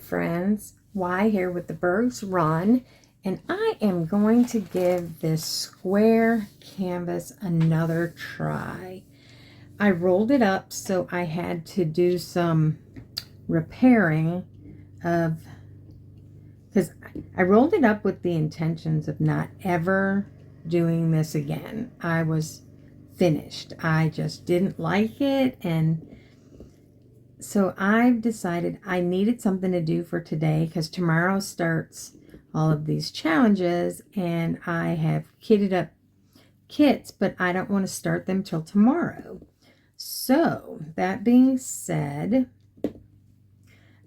friends. Y here with the Bergs Run, and I am going to give this square canvas another try. I rolled it up, so I had to do some repairing of, because I rolled it up with the intentions of not ever doing this again. I was finished. I just didn't like it, and so I've decided I needed something to do for today because tomorrow starts all of these challenges, and I have kitted up kits, but I don't want to start them till tomorrow. So that being said,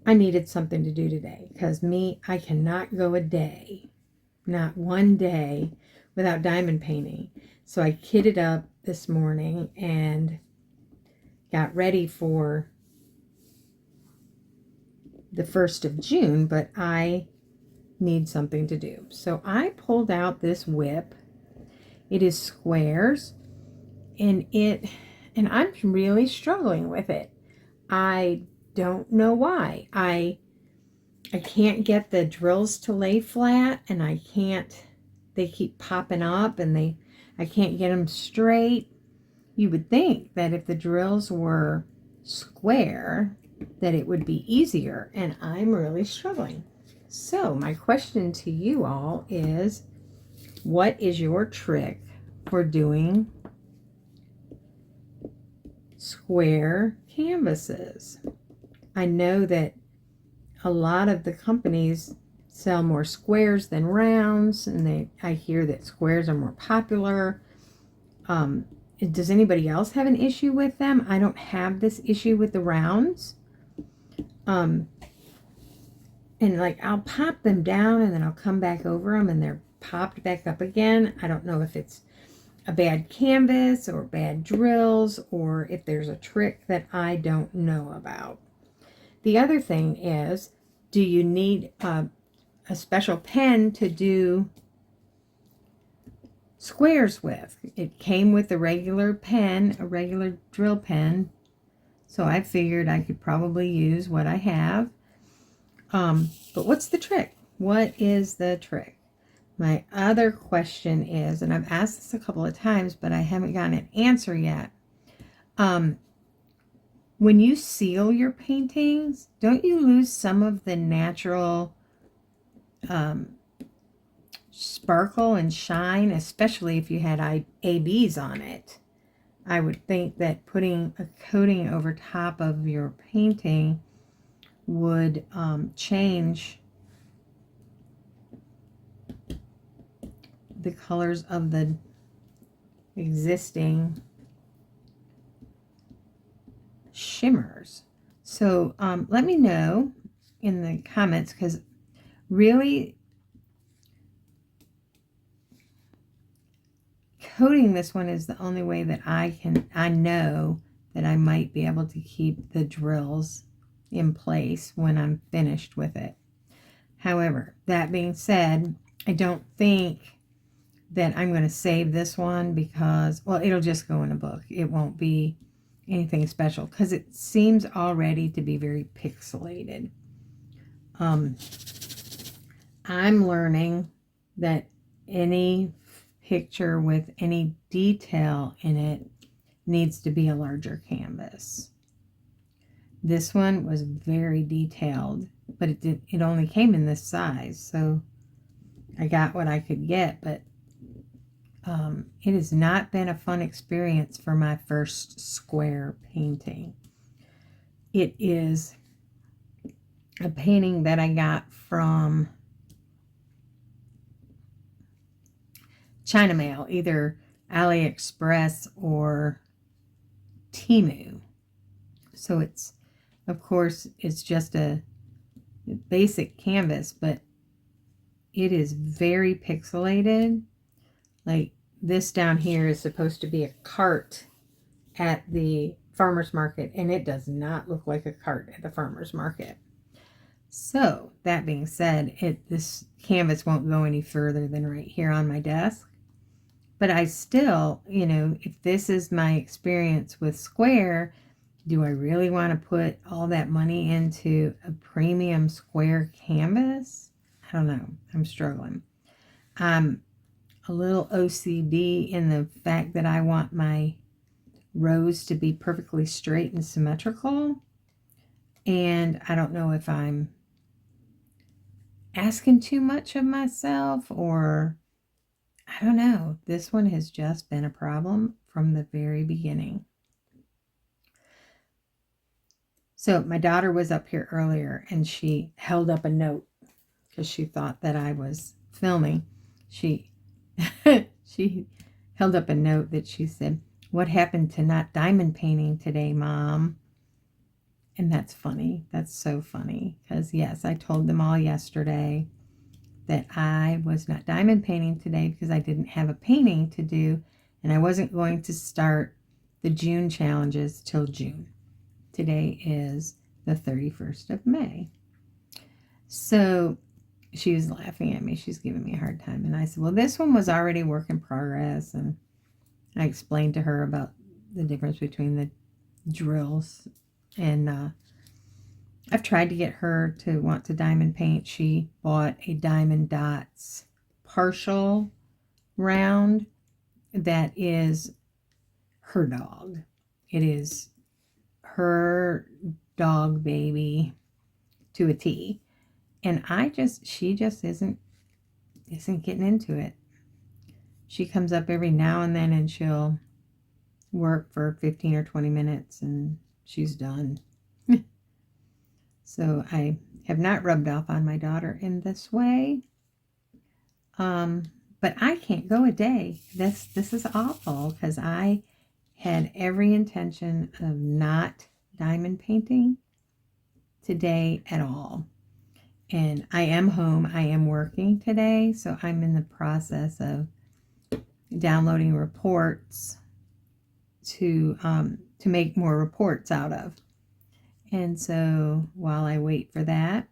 I needed something to do today because I cannot go a day, not one day, without diamond painting. So I kitted up this morning and got ready for the 1st of June, but I need something to do. So I pulled out this WIP. It is squares, and I'm really struggling with it. I don't know why. I can't get the drills to lay flat, and they keep popping up, and I can't get them straight. You would think that if the drills were square, that it would be easier, and I'm really struggling. So my question to you all is, what is your trick for doing square canvases? I know that a lot of the companies sell more squares than rounds, and I hear that squares are more popular. Does anybody else have an issue with them? I don't have this issue with the rounds. And like I'll pop them down and then I'll come back over them and they're popped back up again. I don't know if it's a bad canvas or bad drills, or if there's a trick that I don't know about. The other thing is, do you need a special pen to do squares with? It came with a regular pen, a regular drill pen. So I figured I could probably use what I have. But what's the trick? What is the trick? My other question is, and I've asked this a couple of times, but I haven't gotten an answer yet. When you seal your paintings, don't you lose some of the natural sparkle and shine, especially if you had ABs on it? I would think that putting a coating over top of your painting would change the colors of the existing shimmers. So let me know in the comments, because really coating this one is the only way that I know that I might be able to keep the drills in place when I'm finished with it. However, that being said, I don't think that I'm going to save this one because, well, it'll just go in a book. It won't be anything special because it seems already to be very pixelated. I'm learning that any picture with any detail in it needs to be a larger canvas. This one was very detailed, but it only came in this size, so I got what I could get. But it has not been a fun experience for my first square painting. It is a painting that I got from China Mail, either AliExpress or Temu. So it's, of course, it's just a basic canvas, but it is very pixelated. Like this down here is supposed to be a cart at the farmer's market, and it does not look like a cart at the farmer's market. So that being said, this canvas won't go any further than right here on my desk. But I still, if this is my experience with square, do I really want to put all that money into a premium square canvas? I don't know. I'm struggling. I'm a little OCD in the fact that I want my rows to be perfectly straight and symmetrical. And I don't know if I'm asking too much of myself, or I don't know. This one has just been a problem from the very beginning. So my daughter was up here earlier and she held up a note because she thought that I was filming. She she held up a note that she said, "What happened to not diamond painting today, Mom?" And that's funny. That's so funny because, yes, I told them all yesterday that I was not diamond painting today because I didn't have a painting to do, and I wasn't going to start the June challenges till June. Today is the 31st of May. So she was laughing at me. She's giving me a hard time. And I said, well, this one was already work in progress. And I explained to her about the difference between the drills. And I've tried to get her to want to diamond paint. She bought a Diamond Dots partial round that is her dog. It is her dog baby to a T. And she just isn't getting into it. She comes up every now and then and she'll work for 15 or 20 minutes and she's done. So I have not rubbed off on my daughter in this way. But I can't go a day. This is awful because I had every intention of not diamond painting today at all. And I am home. I am working today, so I'm in the process of downloading reports to make more reports out of. And so while I wait for that,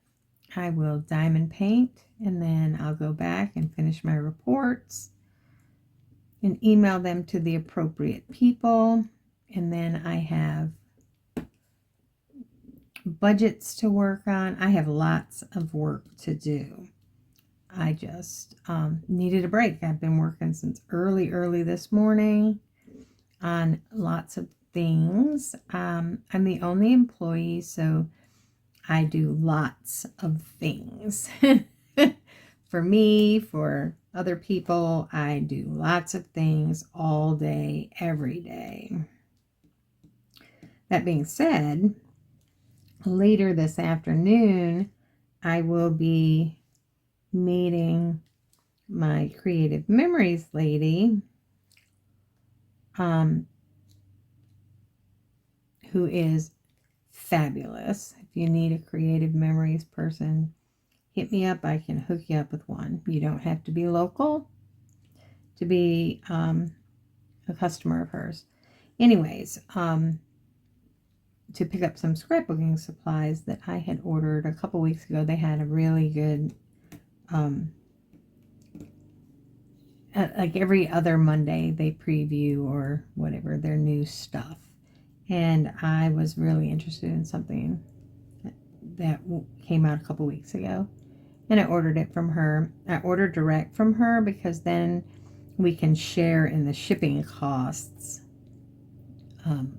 I will diamond paint, and then I'll go back and finish my reports and email them to the appropriate people. And then I have budgets to work on. I have lots of work to do. I just needed a break. I've been working since early this morning on lots of things. I'm the only employee, so I do lots of things. For me, for other people, I do lots of things all day, every day. That being said, later this afternoon, I will be meeting my creative memories lady, who is fabulous. If you need a creative memories person, hit me up. I can hook you up with one. You don't have to be local to be a customer of hers. Anyways, to pick up some scrapbooking supplies that I had ordered a couple weeks ago. They had a really good, like every other Monday, they preview or whatever their new stuff. And I was really interested in something that came out a couple weeks ago. And I ordered it from her. I ordered direct from her because then we can share in the shipping costs.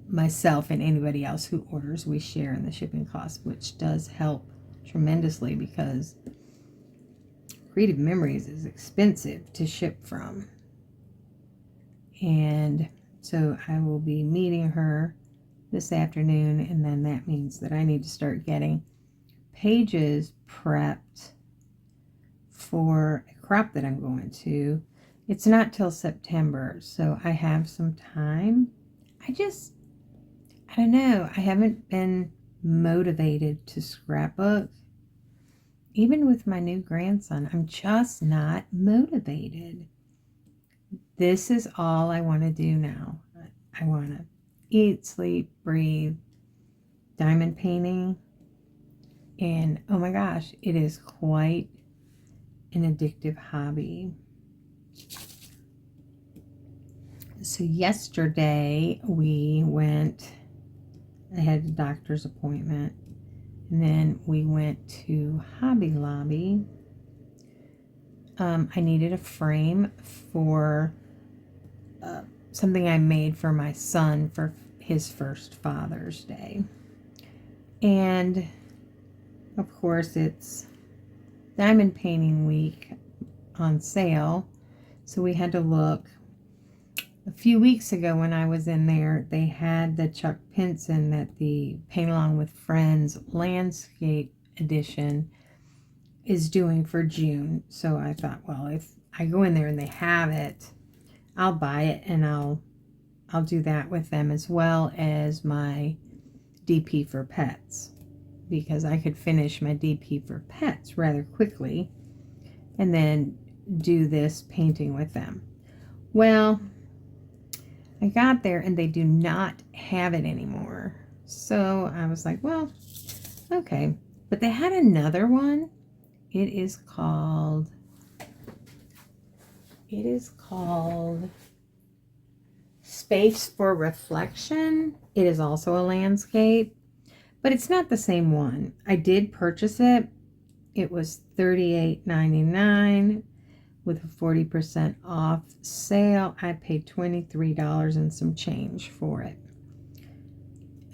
Myself and anybody else who orders, we share in the shipping costs, which does help tremendously because Creative Memories is expensive to ship from. And so I will be meeting her this afternoon, and then that means that I need to start getting pages prepped for a crop that I'm going to. It's not till September, so I have some time. I don't know. I haven't been motivated to scrapbook. Even with my new grandson, I'm just not motivated. This is all I want to do now. I want to eat, sleep, breathe, diamond painting. And oh my gosh, it is quite an addictive hobby. So yesterday we went I had a doctor's appointment. And then we went to Hobby Lobby. I needed a frame for something I made for my son for his first Father's Day. And of course it's Diamond Painting Week on sale. So we had to look. A few weeks ago when I was in there, they had the Chuck Pinson that the Paint Along with Friends Landscape Edition is doing for June. So I thought, well, if I go in there and they have it, I'll buy it and I'll do that with them, as well as my DP for Pets, because I could finish my DP for Pets rather quickly and then do this painting with them. Well, I got there and they do not have it anymore. So I was like, well, okay. But they had another one. It is called Space for Reflection. It is also a landscape, but it's not the same one. I did purchase it. It was $38.99 with a 40% off sale. I paid $23 and some change for it.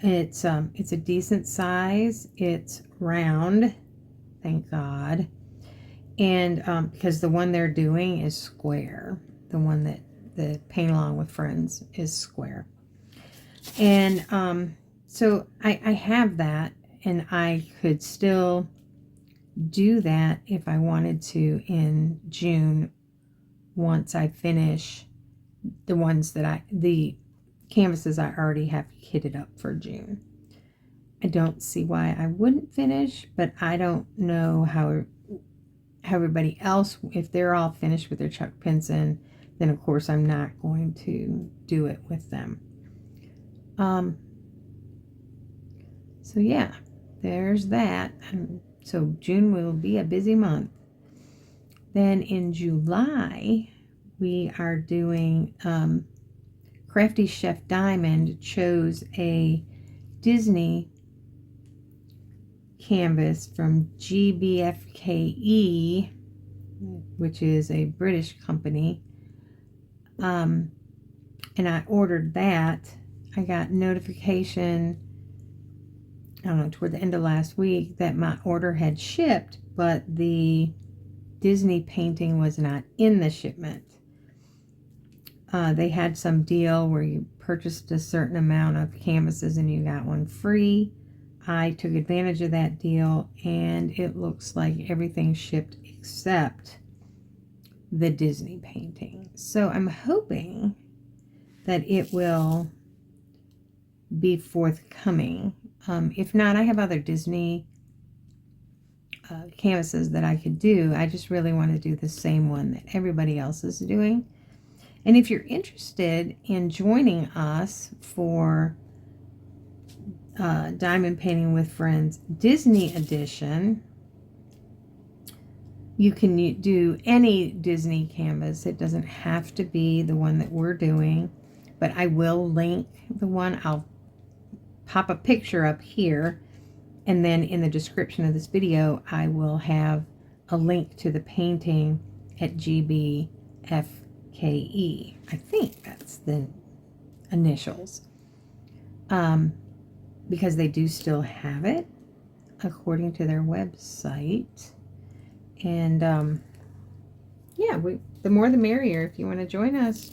It's a decent size. It's round, thank God. And because the one they're doing is square. The one that the Paint Along with Friends is square. And so I have that, and I could still do that if I wanted to in June, once I finish the canvases I already have kitted up for June. I don't see why I wouldn't finish, but I don't know how everybody else, if they're all finished with their Chuck Pinson, then of course I'm not going to do it with them. So yeah, there's that. So June will be a busy month. Then in July, we are doing Crafty Chef Diamond chose a Disney canvas from GBFKE, which is a British company. And I ordered that. I got notification, I don't know, toward the end of last week that my order had shipped, but the Disney painting was not in the shipment. They had some deal where you purchased a certain amount of canvases and you got one free. I took advantage of that deal, and it looks like everything shipped except the Disney painting. So I'm hoping that it will be forthcoming. If not, I have other Disney canvases that I could do. I just really want to do the same one that everybody else is doing. And if you're interested in joining us for Diamond Painting with Friends Disney Edition, you can do any Disney canvas. It doesn't have to be the one that we're doing, but I will link the one. I'll pop a picture up here, and then in the description of this video, I will have a link to the painting at GBFKE. I think that's the initials. Because they do still have it according to their website. And yeah, the more the merrier. If you want to join us,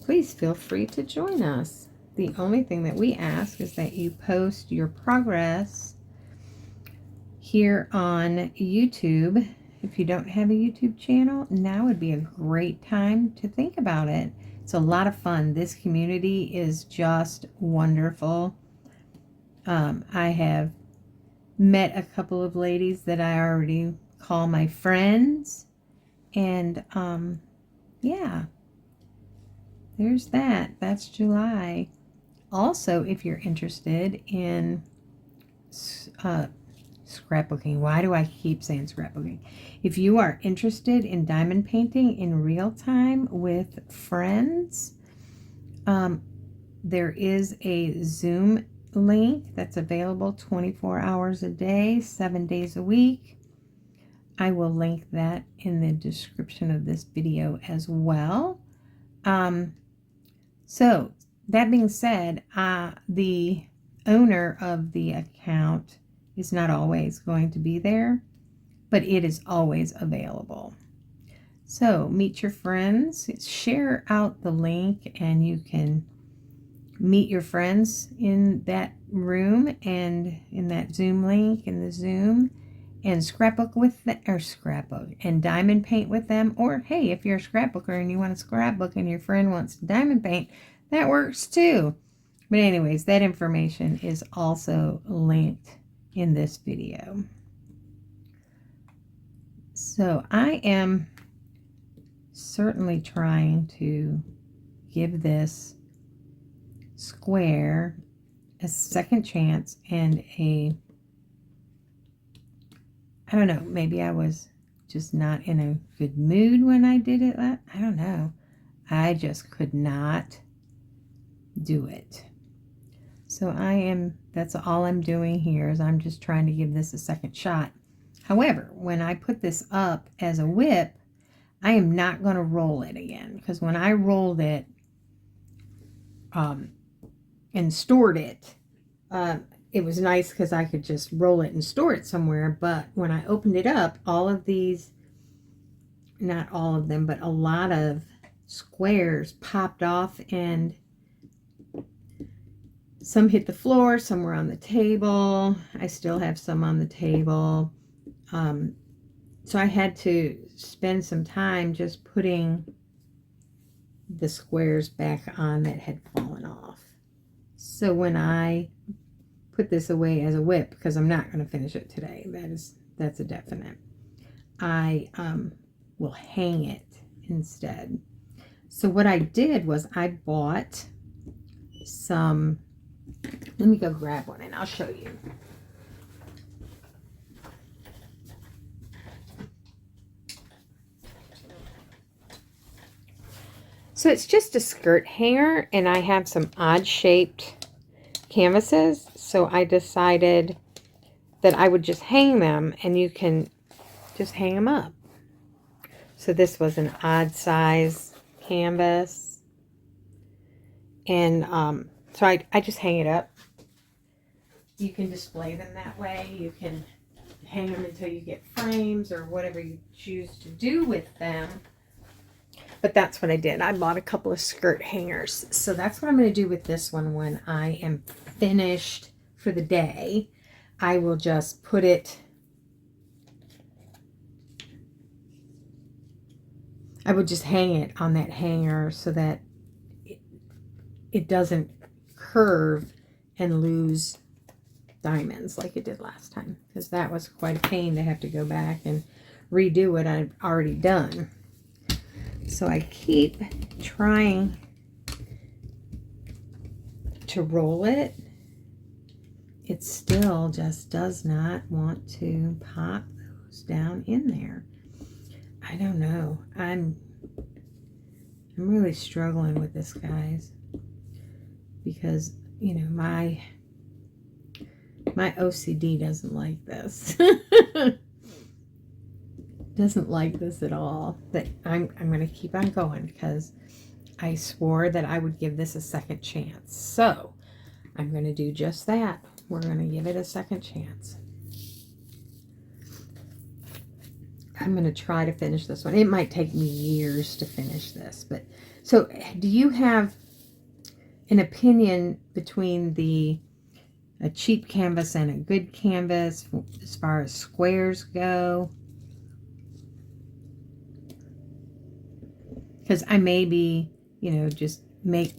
please feel free to join us. The only thing that we ask is that you post your progress here on YouTube. If you don't have a YouTube channel, now would be a great time to think about it. It's a lot of fun. This community is just wonderful. I have met a couple of ladies that I already call my friends, and yeah, there's that. That's July. Also, if you're interested in scrapbooking, why do I keep saying scrapbooking? If you are interested in diamond painting in real time with friends, there is a Zoom link that's available 24 hours a day, 7 days a week. I will link that in the description of this video as well. So that being said, the owner of the account is not always going to be there, but it is always available. So meet your friends, share out the link, and you can meet your friends in that room and in that Zoom link in the Zoom, and scrapbook with them, or scrapbook and diamond paint with them. Or hey, if you're a scrapbooker and you want to scrapbook and your friend wants to diamond paint, that works too. But anyways, that information is also linked in this video. So I am certainly trying to give this square a second chance and I don't know, maybe I was just not in a good mood when I did it. I don't know. I just could not do it. So that's all I'm doing here, is I'm just trying to give this a second shot. However, when I put this up as a WIP, I am not going to roll it again, because when I rolled it and stored it, it was nice because I could just roll it and store it somewhere. But when I opened it up, all of these, not all of them, but a lot of squares popped off, and some hit the floor, some were on the table. I still have some on the table. So I had to spend some time just putting the squares back on that had fallen off. So when I put this away as a WIP, because I'm not going to finish it today, that's a definite, I will hang it instead. So what I did was I bought some, let me go grab one and I'll show you. So it's just a skirt hanger, and I have some odd shaped canvases, so I decided that I would just hang them, and you can just hang them up. So this was an odd size canvas, and so I just hang it up. You can display them that way. You can hang them until you get frames or whatever you choose to do with them. But that's what I did. I bought a couple of skirt hangers. So that's what I'm going to do with this one when I am finished for the day. I will just put it, I would just hang it on that hanger so that it doesn't curve and lose diamonds like it did last time. Because that was quite a pain to have to go back and redo what I've already done. So I keep trying to roll it. It still just does not want to pop those down in there. I don't know. I'm really struggling with this, guys, because, you know, my OCD doesn't like this. Doesn't like this at all. But I'm going to keep on going because I swore that I would give this a second chance. So I'm going to do just that. We're going to give it a second chance. I'm going to try to finish this one. It might take me years to finish this. But so do you have an opinion between a cheap canvas and a good canvas as far as squares go? Because I may be, you know, just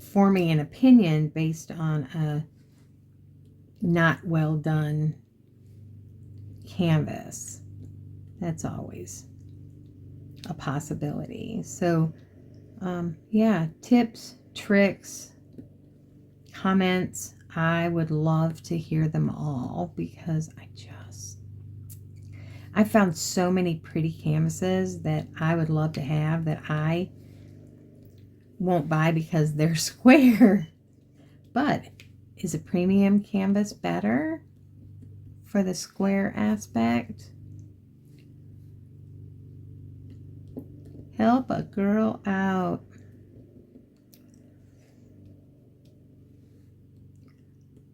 forming an opinion based on a not well done canvas. That's always a possibility. So, yeah, tips, tricks, comments. I would love to hear them all, because I found so many pretty canvases that I would love to have that I won't buy because they're square. But is a premium canvas better for the square aspect? Help a girl out.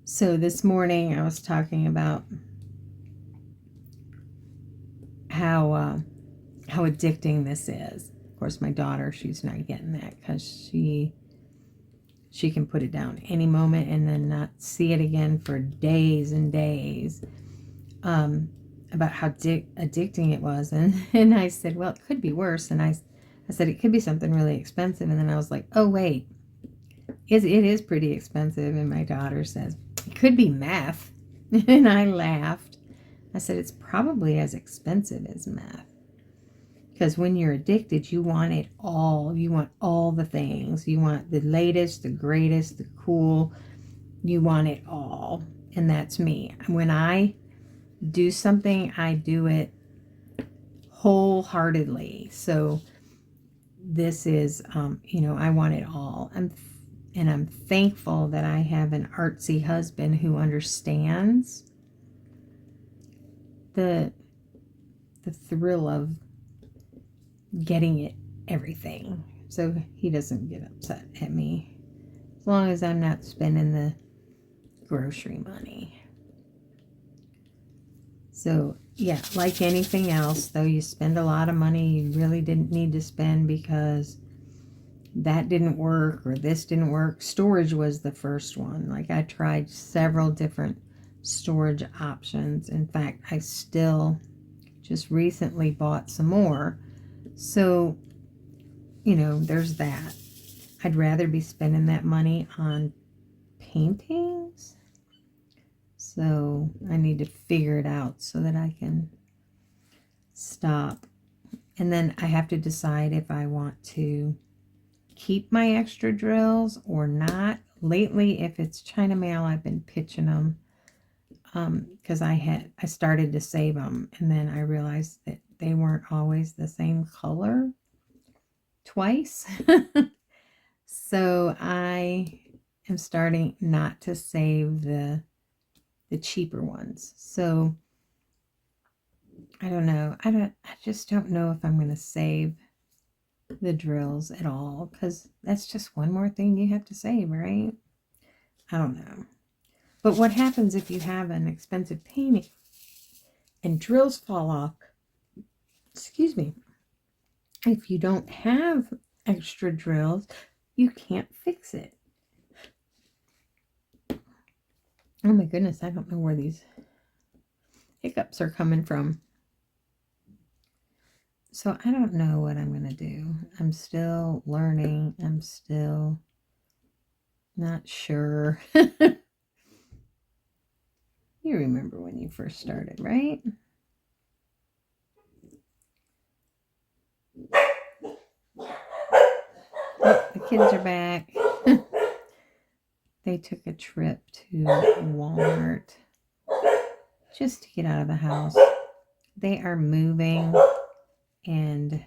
So this morning I was talking about how addicting this is. Of course, my daughter, she's not getting that because she can put it down any moment and then not see it again for days and days. About how addicting it was, and I said, well, it could be worse. And I said it could be something really expensive, and then I was like, oh wait, it is pretty expensive. And my daughter says it could be meth, and I laughed. I said it's probably as expensive as meth, because when you're addicted, you want it all. You want all the things. You want the latest, the greatest, the cool. You want it all, and that's me. When I do something, I do it wholeheartedly. So this is, I want it all. I'm thankful that I have an artsy husband who understands the thrill of getting it everything. So he doesn't get upset at me as long as I'm not spending the grocery money. So, yeah, like anything else, though, you spend a lot of money you really didn't need to spend because that didn't work or this didn't work. Storage was the first one. Like, I tried several different storage options. In fact, I still just recently bought some more. So, there's that. I'd rather be spending that money on paintings. So I need to figure it out so that I can stop. And then I have to decide if I want to keep my extra drills or not. Lately, if it's China mail, I've been pitching them because I started to save them, and then I realized that they weren't always the same color twice. So I am starting not to save the cheaper ones. So I don't know. I just don't know if I'm going to save the drills at all, because that's just one more thing you have to save, right? I don't know. But what happens if you have an expensive painting and drills fall off? Excuse me. If you don't have extra drills, you can't fix it. Oh my goodness, I don't know where these hiccups are coming from. So I don't know what I'm going to do. I'm still learning. I'm still not sure. You remember when you first started, right? Oh, the kids are back. They took a trip to Walmart just to get out of the house. They are moving, and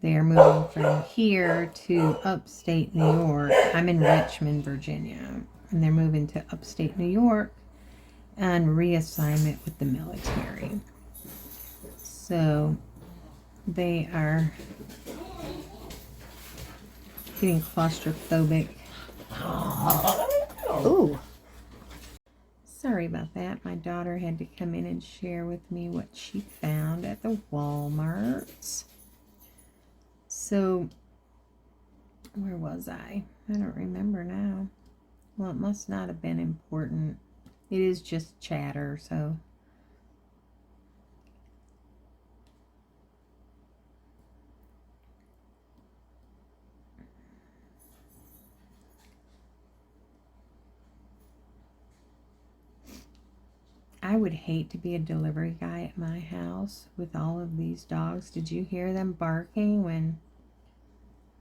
they are moving from here to upstate New York. I'm in Richmond, Virginia, and they're moving to upstate New York on reassignment with the military. So they are getting claustrophobic. Ooh. Sorry about that. My daughter had to come in and share with me what she found at the Walmart. So, where was I? I don't remember now. Well, it must not have been important. It is just chatter, so. I would hate to be a delivery guy at my house with all of these dogs. Did you hear them barking when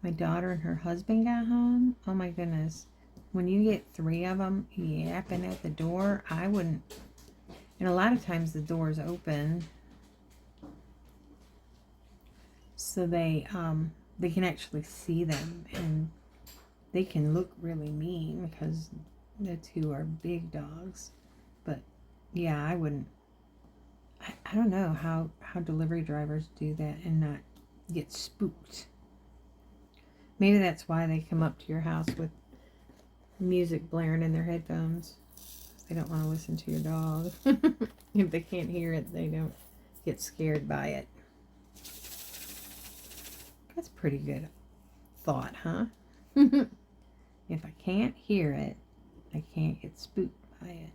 my daughter and her husband got home? Oh my goodness. When you get 3 of them yapping at the door, I wouldn't. And a lot of times the door's open, so they can actually see them, and they can look really mean because The two are big dogs. But yeah, I wouldn't. I don't know how delivery drivers do that and not get spooked. Maybe that's why they come up to your house with music blaring in their headphones. They don't want to listen to your dog. If they can't hear it, they don't get scared by it. That's pretty good thought, huh? If I can't hear it, I can't get spooked by it.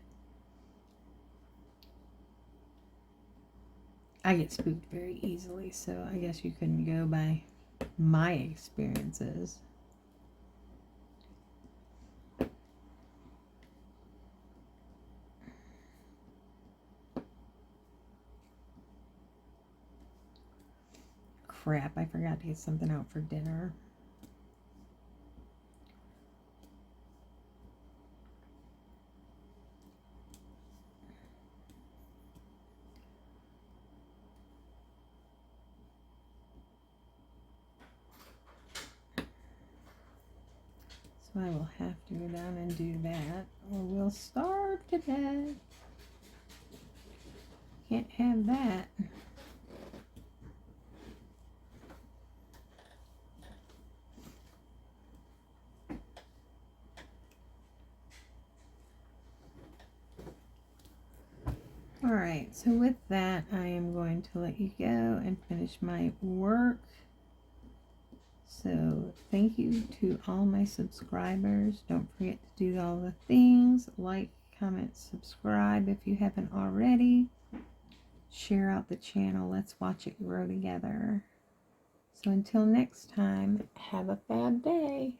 I get spooked very easily, so I guess you couldn't go by my experiences. Crap, I forgot to get something out for dinner. So I will have to go down and do that, or we'll starve to death. Can't have that. Alright, so with that, I am going to let you go and finish my work. So thank you to all my subscribers. Don't forget to do all the things. Like, comment, subscribe if you haven't already. Share out the channel. Let's watch it grow together. So until next time, have a fab day.